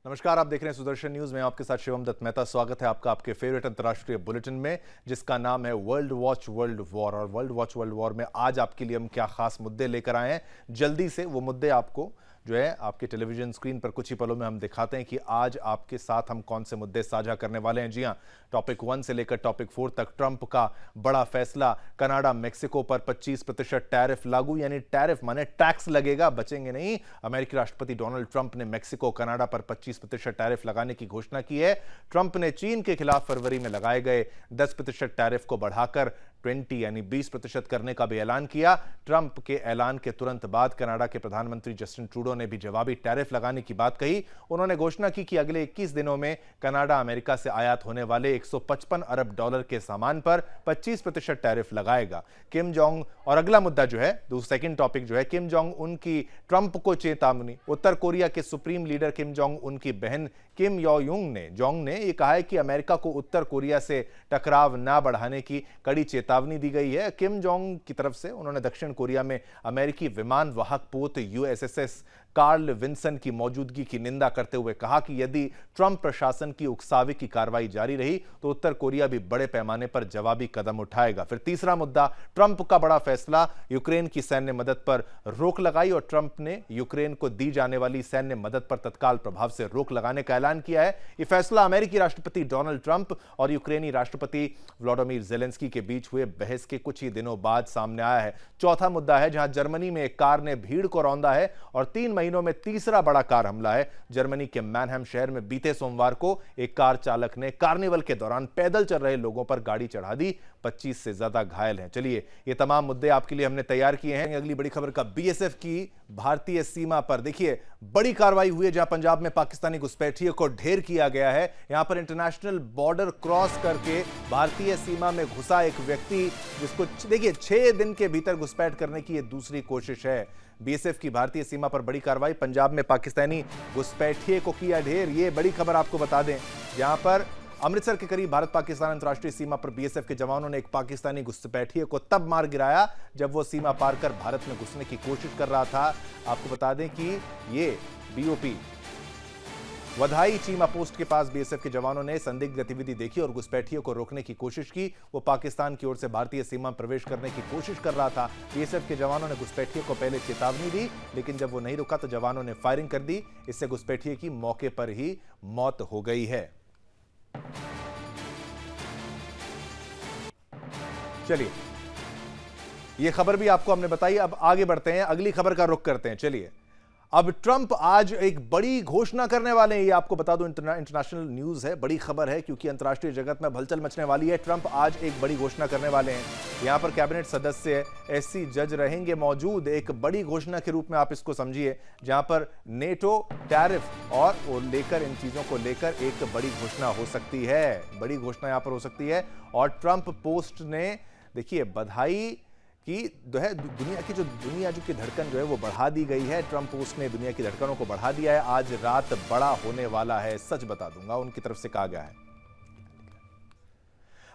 नमस्कार, आप देख रहे हैं सुदर्शन न्यूज में। आपके साथ शिवम दत्त मेहता। स्वागत है आपका आपके फेवरेट अंतर्राष्ट्रीय बुलेटिन में, जिसका नाम है वर्ल्ड वॉच वर्ल्ड वॉर। और वर्ल्ड वॉच वर्ल्ड वॉर में आज आपके लिए हम क्या खास मुद्दे लेकर आए हैं, जल्दी से वो मुद्दे आपको जो है आपके टेलीविजन स्क्रीन पर कुछ ही पलों में हम दिखाते हैं कि आज आपके साथ हम कौन से मुद्दे साझा करने वाले हैं। जी हां, टॉपिक 1 से लेकर टॉपिक 4 तक ट्रंप का बड़ा फैसला। कनाडा मेक्सिको पर 25% टैरिफ लागू, यानी टैरिफ माने टैक्स लगेगा, बचेंगे नहीं। अमेरिकी राष्ट्रपति डोनाल्ड ट्रंप ने मेक्सिको कनाडा पर 25% टैरिफ लगाने की घोषणा की है। ट्रंप ने चीन के खिलाफ फरवरी में लगाए गए 10% टैरिफ को बढ़ाकर 20 यानी 20% करने का भी ऐलान किया। ट्रंप के ऐलान के तुरंत बाद कनाडा के प्रधानमंत्री जस्टिन ट्रूडो ने भी जवाबी टैरिफ लगाने की बात कही। उन्होंने घोषणा की कि अगले 21 दिनों में कनाडा अमेरिका से आयात होने वाले 155 अरब डॉलर के सामान पर 25% टैरिफ लगाएगा। किम जोंग और अगला मुद्दा जो है, सेकंड टॉपिक जो है, किम जोंग उन की ट्रंप को चेतावनी। उत्तर कोरिया के supreme leader Kim Jong Un की बहन किम जोंग ने यह कहा है कि अमेरिका को उत्तर कोरिया से टकराव न बढ़ाने की कड़ी चेतावनी दी गई है। किम जोंग की तरफ से उन्होंने दक्षिण कोरिया में अमेरिकी विमान वाहक पोत यूएसएस कार्ल विंसन की मौजूदगी की निंदा करते हुए कहा कि यदि ट्रंप प्रशासन की उकसावे की कार्रवाई जारी रही तो उत्तर कोरिया भी बड़े पैमाने पर जवाबी कदम उठाएगा। फिर तीसरा मुद्दा, ट्रंप का बड़ा फैसला, यूक्रेन की सैन्य मदद पर रोक लगाई और ट्रंप ने यूक्रेन को दी जाने वाली सैन्य मदद पर तत्काल प्रभाव से रोक लगाने का ऐलान किया है। यह फैसला अमेरिकी राष्ट्रपति डोनाल्ड ट्रंप और यूक्रेनी राष्ट्रपति व्लादिमीर ज़ेलेंस्की के बीच हुए बहस के कुछ ही दिनों बाद सामने आया है। चौथा मुद्दा है, जहां जर्मनी में एक कार ने भीड़ को रौंदा है और 3 महीनों में तीसरा बड़ा कार हमला है। जर्मनी के मैनहेम शहर में बीते सोमवार को एक कार चालक ने कार्निवल के दौरान पैदल चल रहे लोगों पर गाड़ी चढ़ा दी। 25 से ज्यादा घायल हैं। चलिए, ये तमाम मुद्दे आपके लिए हमने तैयार किए हैं। अगली बड़ी खबर का, बीएसएफ की भारतीय सीमा पर देखिए बड़ी कार्रवाई हुई है, जहां पंजाब में पाकिस्तानी घुसपैठियों को ढेर किया गया है। यहां पर इंटरनेशनल बॉर्डर क्रॉस करके भारतीय सीमा में घुसा एक व्यक्ति, जिसको देखिए 6 दिन के भीतर घुसपैठ करने की यह दूसरी कोशिश है। बीएसएफ की भारतीय सीमा पर बड़ी कार्रवाई, पंजाब में पाकिस्तानी घुसपैठिए को किया ढेर। ये बड़ी खबर आपको बता दें, जहां पर अमृतसर के करीब भारत पाकिस्तान अंतर्राष्ट्रीय सीमा पर बीएसएफ के जवानों ने एक पाकिस्तानी घुसपैठिए को तब मार गिराया जब वो सीमा पार कर भारत में घुसने की कोशिश कर रहा था। आपको बता दें कि ये बीओपी वधाई चीमा पोस्ट के पास बीएसएफ के जवानों ने संदिग्ध गतिविधि देखी और घुसपैठियों को रोकने की कोशिश की। वो पाकिस्तान की ओर से भारतीय सीमा में प्रवेश करने की कोशिश कर रहा था। बीएसएफ के जवानों ने घुसपैठियों को पहले चेतावनी दी, लेकिन जब वो नहीं रुका तो जवानों ने फायरिंग कर दी। इससे घुसपैठिए की मौके पर ही मौत हो गई है। चलिए, यह खबर भी आपको हमने बताई। अब आगे बढ़ते हैं, अगली खबर का रुख करते हैं। चलिए, अब ट्रंप आज एक बड़ी घोषणा करने वाले हैं। ये आपको बता दूं, इंटरनेशनल न्यूज है, बड़ी खबर है, क्योंकि अंतर्राष्ट्रीय जगत में हलचल मचने वाली है। ट्रंप आज एक बड़ी घोषणा करने वाले हैं। यहां पर कैबिनेट सदस्य एससी जज रहेंगे मौजूद। एक बड़ी घोषणा के रूप में आप इसको समझिए, जहां पर नेटो, टैरिफ और वो लेकर इन चीजों को लेकर एक बड़ी घोषणा हो सकती है। बड़ी घोषणा यहां पर हो सकती है। और ट्रंप पोस्ट ने देखिए बधाई कि दुनिया की धड़कन जो है वो बढ़ा दी गई है। ट्रंप पोस्ट ने दुनिया की धड़कनों को बढ़ा दिया है। आज रात बड़ा होने वाला है, सच बता दूंगा, उनकी तरफ से कहा गया है।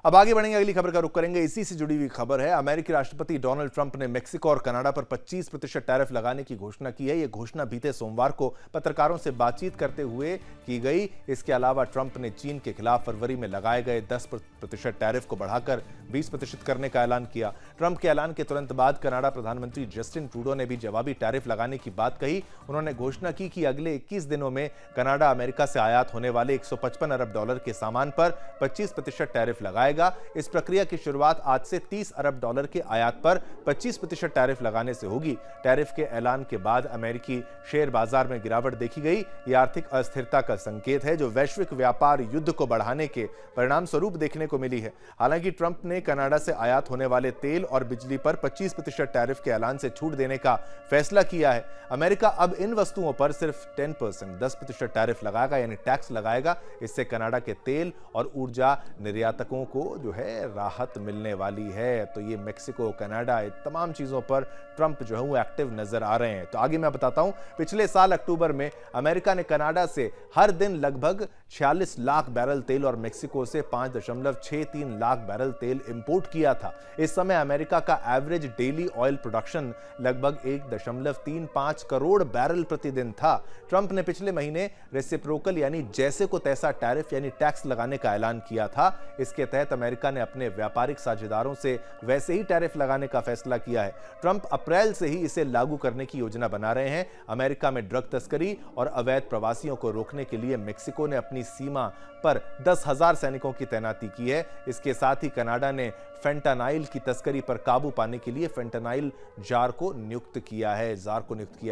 अब आगे बढ़ेंगे, अगली खबर का रुख करेंगे। इसी से जुड़ी हुई खबर है। अमेरिकी राष्ट्रपति डोनाल्ड ट्रंप ने मेक्सिको और कनाडा पर 25% टैरिफ लगाने की घोषणा की है। यह घोषणा बीते सोमवार को पत्रकारों से बातचीत करते हुए की गई। इसके अलावा ट्रंप ने चीन के खिलाफ फरवरी में लगाए गए 10% टैरिफ को बढ़ाकर 20% करने का ऐलान किया। ट्रंप के ऐलान के तुरंत बाद कनाडा प्रधानमंत्री जस्टिन ट्रूडो ने भी जवाबी टैरिफ लगाने की बात कही। उन्होंने घोषणा की कि अगले 21 दिनों में कनाडा अमेरिका से आयात होने वाले 155 अरब डॉलर के सामान पर 25% टैरिफ लगाए। इस प्रक्रिया की शुरुआत आज से 30 अरब डॉलर के आयात पर 25% टैरिफ लगाने से होगी। टैरिफ के ऐलान के बाद अमेरिकी शेयर बाजार में गिरावट देखी गई। यह आर्थिक अस्थिरता का संकेत है, जो वैश्विक व्यापार युद्ध को बढ़ाने के परिणाम स्वरूप देखने को मिली है। हालांकि ट्रंप ने कनाडा से आयात होने वाले तेल और बिजली पर 25% टैरिफ के ऐलान से छूट देने का फैसला किया है। अमेरिका अब इन वस्तुओं पर सिर्फ 10% टैरिफ लगाएगा, यानी टैक्स लगाएगा। इससे कनाडा के तेल और ऊर्जा निर्यातकों को जो है राहत मिलने वाली है। तो ये मेक्सिको, कनाडा, तमाम चीजों पर ट्रंप जो है वो एक्टिव नजर आ रहे हैं। तो आगे मैं बताता हूं, पिछले साल अक्टूबर में अमेरिका ने कनाडा से हर दिन लगभग 46 लाख बैरल तेल और मेक्सिको से 5.63 लाख बैरल तेल इंपोर्ट किया था। इस समय अमेरिका का एवरेज डेली ऑयल प्रोडक्शन लगभग 1.35 करोड़ बैरल प्रतिदिन था। ट्रंप ने पिछले महीने रेसिप्रोकल यानी जैसे को तैसा टैरिफ यानी टैक्स लगाने का ऐलान किया था। इसके तहत अमेरिका ने अपने व्यापारिक साझेदारों से वैसे ही टैरिफ लगाने का फैसला किया है। ट्रंप अप्रैल से ही इसे लागू करने की योजना बना रहे हैं। अमेरिका में ड्रग तस्करी और अवैध प्रवासियों को रोकने के लिए मेक्सिको ने अपनी सीमा पर 10,000 सैनिकों की तैनाती की है। इसके साथ ही कनाडा ने फेंटानाइल की तस्करी पर काबू पाने के लिए फेंटानाइल जार को नियुक्त किया है।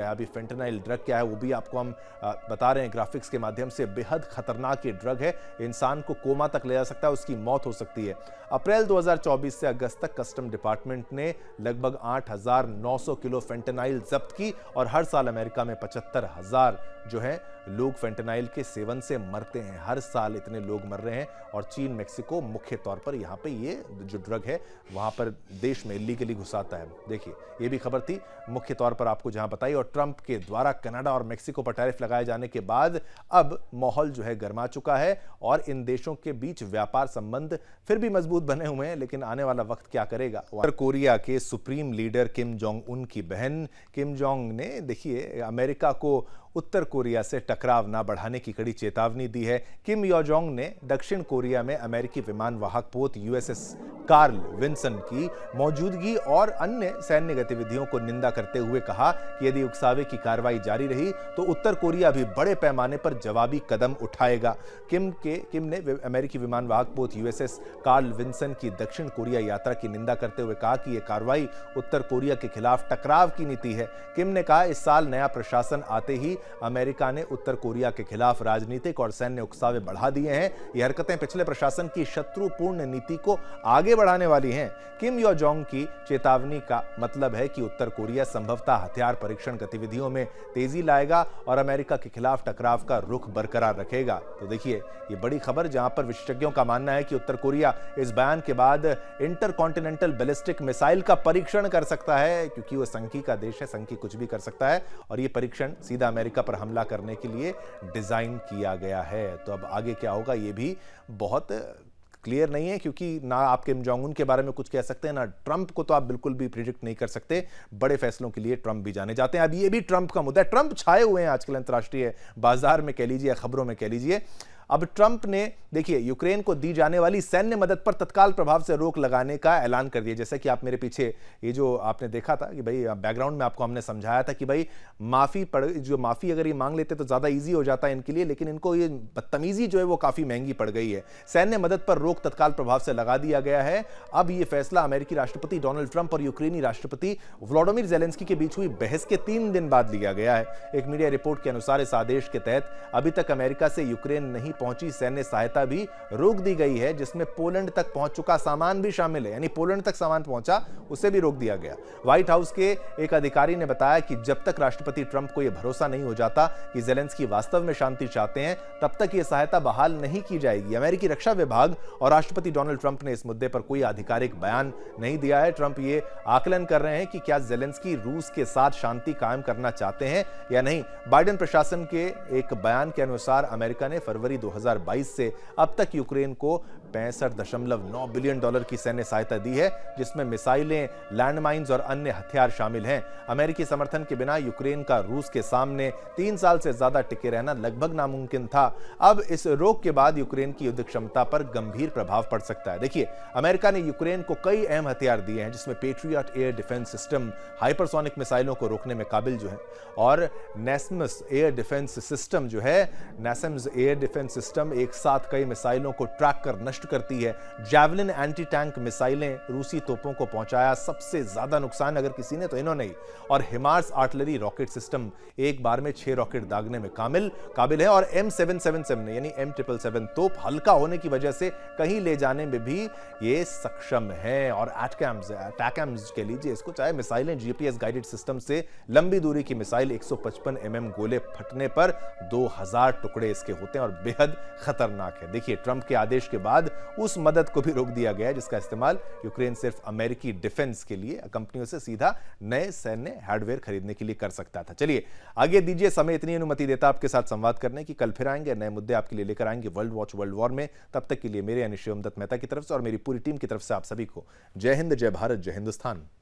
अभी फेंटानाइल ड्रग क्या है वो भी आपको हम बता रहे हैं ग्राफिक्स के माध्यम से। बेहद खतरनाक ये ड्रग है, इंसान को कोमा तक ले जा सकता है, उसकी मौत हो सकती है। अप्रैल 2024 से अगस्त तक कस्टम डिपार्टमेंट ने लगभग 8,900 किलो फेंटानाइल जब्त की और हर साल अमेरिका में 75,000 जो है लोग फेंटानाइल के सेवन से मरते हैं। हर साल इतने लोग मर रहे हैं और चीन मेक्सिको मुख्य तौर पर यहाँ पे ये जो ड्रग है वहां पर देश में इलीगली घुसाता है। देखिए ये भी खबर थी मुख्य तौर पर आपको जहां बताई। और ट्रंप के द्वारा कनाडा और मेक्सिको पर टैरिफ लगाए जाने के बाद अब माहौल जो है गर्मा चुका है और इन देशों के बीच व्यापार संबंध फिर भी मजबूत बने हुए हैं। लेकिन आने वाला वक्त क्या करेगा। उत्तर कोरिया के supreme leader Kim Jong Un की बहन किम जोंग ने देखिए अमेरिका को उत्तर कोरिया से टकराव न बढ़ाने की कड़ी चेतावनी दी है। किम यो जोंग ने दक्षिण कोरिया में अमेरिकी विमान वाहक पोत यूएसएस कार्ल विंसन की मौजूदगी और अन्य सैन्य गतिविधियों को निंदा करते हुए कहा कि यदि उकसावे की कार्रवाई जारी रही तो उत्तर कोरिया भी बड़े पैमाने पर जवाबी कदम उठाएगा। किम ने अमेरिकी विमान वाहक पोत यूएसएस कार्ल विंसन की दक्षिण कोरिया यात्रा की निंदा करते हुए कहा कि यह कार्रवाई उत्तर कोरिया के खिलाफ टकराव की नीति है। किम ने कहा इस साल नया प्रशासन आते ही अमेरिका ने उत्तर कोरिया के खिलाफ राजनीतिक और सैन्य उकसावे बढ़ा दिए हैं। ये हरकतें पिछले प्रशासन की शत्रुपूर्ण नीति को आगे बढ़ाने वाली हैं। किम यो जोंग की चेतावनी का मतलब है कि उत्तर कोरिया संभवतः हथियार परीक्षण गतिविधियों में तेजी लाएगा और अमेरिका के खिलाफ टकराव का रुख बरकरार रखेगा। तो देखिए ये बड़ी खबर जहां पर विशेषज्ञों का मानना है कि उत्तर कोरिया इस बयान के बाद इंटरकॉन्टिनेंटल बैलिस्टिक मिसाइल का परीक्षण कर सकता है, क्योंकि वो संघी का देश है, संघी कुछ भी कर सकता है और ये परीक्षण सीधा अमेरिका पर हमला करने के लिए डिजाइन किया गया है। तो अब आगे क्या होगा ये भी बहुत क्लियर नहीं है, क्योंकि ना आप किम जोंग उन के बारे में कुछ कह सकते हैं ना ट्रंप को तो आप बिल्कुल भी प्रिडिक्ट नहीं कर सकते। बड़े फैसलों के लिए ट्रंप भी जाने जाते हैं। अब ये भी ट्रंप का मुद्दा है। ट्रंप छाए हुए हैं आजकल अंतर्राष्ट्रीय बाजार में कह लीजिए, खबरों में कह लीजिए। अब ट्रंप ने देखिए यूक्रेन को दी जाने वाली सैन्य मदद पर तत्काल प्रभाव से रोक लगाने का ऐलान कर दिया। जैसे कि आप मेरे पीछे ये जो आपने देखा था कि भाई बैकग्राउंड में आपको हमने समझाया था कि भाई माफी अगर ये मांग लेते तो ज्यादा इजी हो जाता है इनके लिए, लेकिन इनको ये बदतमीजी जो है वो काफी महंगी पड़ गई है। सैन्य मदद पर रोक तत्काल प्रभाव से लगा दिया गया है। अब ये फैसला अमेरिकी राष्ट्रपति डोनाल्ड ट्रंप और यूक्रेनी राष्ट्रपति वोलोडिमिर ज़ेलेंस्की के बीच हुई बहस के 3 दिन बाद लिया गया है। एक मीडिया रिपोर्ट के अनुसार इस आदेश के तहत अभी तक अमेरिका से यूक्रेन नहीं पहुंची सैन्य सहायता भी रोक दी गई है, जिसमें पोलैंड तक पहुंच चुका सामान भी शामिल है। यानी पोलैंड तक सामान पहुंचा उसे भी रोक दिया गया। व्हाइट हाउस के एक अधिकारी ने बताया कि जब तक राष्ट्रपति ट्रंप को यह भरोसा नहीं हो जाता कि ज़ेलेंस्की वास्तव में शांति चाहते हैं तब तक यह सहायता बहाल नहीं की जाएगी। अमेरिकी रक्षा विभाग और राष्ट्रपति डोनाल्ड ट्रंप ने इस मुद्दे पर कोई आधिकारिक बयान नहीं दिया है। ट्रंप ये आकलन कर रहे हैं कि क्या ज़ेलेंस्की रूस के साथ शांति कायम करना चाहते हैं या नहीं। बाइडेन प्रशासन के एक बयान के अनुसार अमेरिका ने फरवरी 2022 से अब तक यूक्रेन को $65.9 बिलियन की सैन्य सहायता दी है, जिसमें मिसाइलें, लैंडमाइंस और अन्य हथियार शामिल हैं। अमेरिकी समर्थन के बिना यूक्रेन का रूस के सामने 3 साल से ज्यादा टिके रहना लगभग नामुमकिन था। अब इस रोक के बाद यूक्रेन की युद्ध क्षमता पर गंभीर प्रभाव पड़ सकता है। देखिए अमेरिका ने यूक्रेन को कई अहम हथियार दिए हैं, जिसमें patriot air defence system hypersonic मिसाइलों को रोकने में काबिल जो है, और नेसम्स एयर डिफेंस सिस्टम जो है, नेसम्स एयर डिफेंस सिस्टम एक साथ कई मिसाइलों को ट्रैक कर नष्ट करती है। जैवलिन एंटी टैंक मिसाइलें रूसी तोपों को पहुंचाया सबसे ज्यादा नुकसान अगर किसी ने तो इन्होंने ही। और हिमार्स आर्टिलरी रॉकेट सिस्टम एक बार में 6 रॉकेट दागने में काबिल है। और M777 यानी M777 तोप हल्का होने की वजह से कहीं ले जाने में भी ये सक्षम है। और अटैकम्स के लीजिए इसको, चाहे मिसाइलें GPS गाइडेड सिस्टम से लंबी दूरी की मिसाइल 155 mm गोले फटने पर 2000 टुकड़े इसके होते हैं और बेहद बेहद खतरनाक है। देखिए, ट्रंप के आदेश के बाद उस मदद को भी रोक दिया गया जिसका इस्तेमाल यूक्रेन सिर्फ अमेरिकी डिफेंस के लिए कंपनियों से सीधा नए सैन्य हार्डवेयर खरीदने के लिए कर सकता था। चलिए आगे दीजिए, समय इतनी अनुमति देता आपके साथ संवाद करने की। कल फिर आएंगे, नए मुद्दे आपके लिए लेकर आएंगे वर्ल्ड वॉच वर्ल्ड वॉर में। तब तक के लिए मेरे यानी शिवम दत्त मेहता की तरफ से और मेरी पूरी टीम की तरफ से आप सभी को जय हिंद, जय भारत, जय हिंदुस्तान।